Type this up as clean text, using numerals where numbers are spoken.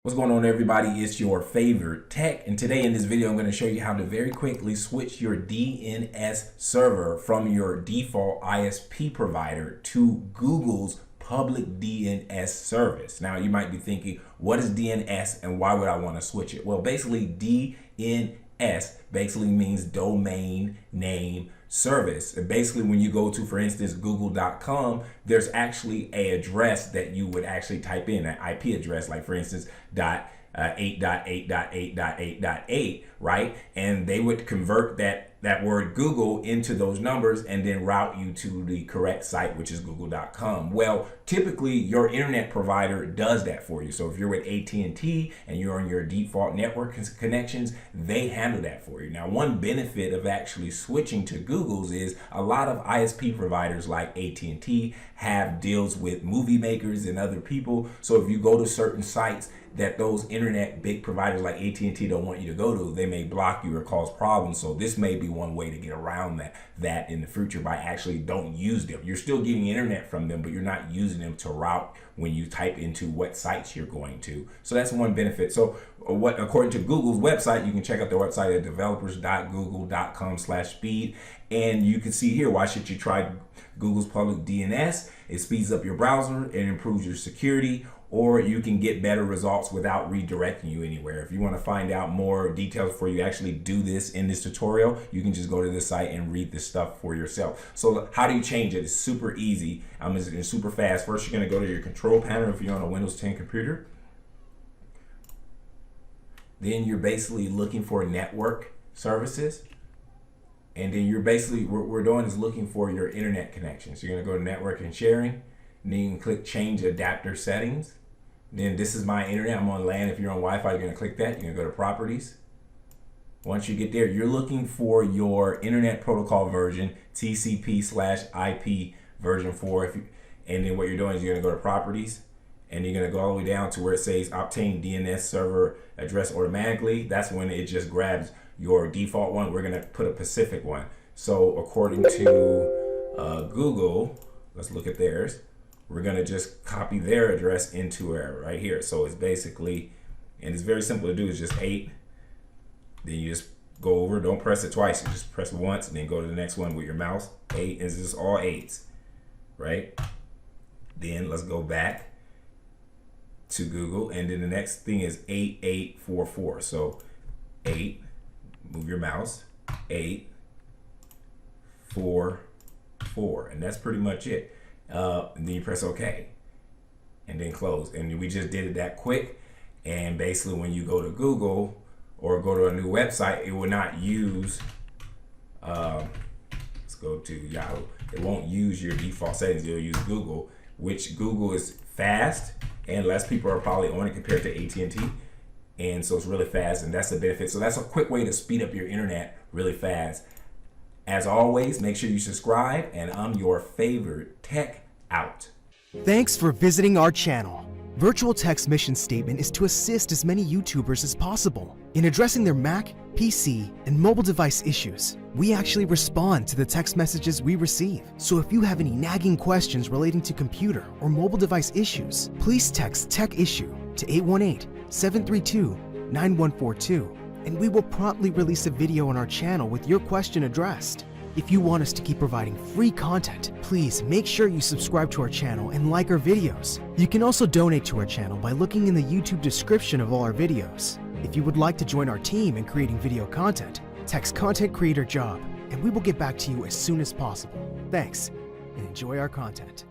What's going on, everybody? It's your favorite tech, and today in this video I'm going to show you how to very quickly switch your DNS server from your default ISP provider to Google's public DNS service. Now you might be thinking, what is DNS and why would I want to switch it? Well, basically DNS basically means domain name service. And basically when you go to, for instance, google.com, there's actually a address that you would actually type in, an IP address, like for instance, 8.8.8.8.8.8, right? And they would convert that word Google into those numbers and then route you to the correct site, which is google.com. Well, typically your internet provider does that for you. So if you're with AT&T and you're on your default network connections, they handle that for you. Now, one benefit of actually switching to Google's is a lot of ISP providers like AT&T have deals with movie makers and other people. So if you go to certain sites that those internet big providers like AT&T don't want you to go to, they may block you or cause problems. So this may be one way to get around that in the future by actually don't use them. You're still getting internet from them, but you're not using them to route when you type into what sites you're going to. So that's one benefit. So according to Google's website, you can check out their website at developers.google.com/speed. And you can see here, why should you try Google's public DNS? It speeds up your browser, it improves your security, or you can get better results without redirecting you anywhere. If you want to find out more details before you actually do this in this tutorial, you can just go to this site and read this stuff for yourself. So how do you change it? It's super easy. It's super fast. First, you're going to go to your control panel if you're on a Windows 10 computer. Then you're basically looking for network services. And then you're basically, what we're doing is looking for your internet connection. So you're going to go to network and sharing. And then you can click change adapter settings. Then this is my internet. I'm on LAN. If you're on Wi-Fi, you're going to click that. You're going to go to properties. Once you get there, you're looking for your internet protocol version, TCP/IP version 4. And then what you're doing is you're going to go to properties, and you're going to go all the way down to where it says obtain DNS server address automatically. That's when it just grabs your default one. We're going to put a specific one. So according to Google, let's look at theirs. We're going to just copy their address into right here. So it's basically, and it's very simple to do, it's just 8. Then you just go over, don't press it twice, you just press it once and then go to the next one with your mouse. 8 is just all 8s, right? Then let's go back to Google, and then the next thing is 8844. So 8, move your mouse, 844, and that's pretty much it. And then you press OK and then close, and we just did it that quick. And basically when you go to Google or go to a new website, it will not use let's go to Yahoo. It won't use your default settings. It'll use Google, which Google is fast and less people are probably on it compared to AT&T, and so it's really fast, and that's the benefit. So that's a quick way to speed up your internet really fast. As always, make sure you subscribe, and I'm your favorite tech out. Thanks for visiting our channel. Virtual Tech's mission statement is to assist as many YouTubers as possible in addressing their Mac, PC, and mobile device issues. We actually respond to the text messages we receive. So if you have any nagging questions relating to computer or mobile device issues, please text Tech Issue to 818-732-9142. and we will promptly release a video on our channel with your question addressed. If you want us to keep providing free content, please make sure you subscribe to our channel and like our videos. You can also donate to our channel by looking in the YouTube description of all our videos. If you would like to join our team in creating video content, text Content Creator Job, and we will get back to you as soon as possible. Thanks, and enjoy our content.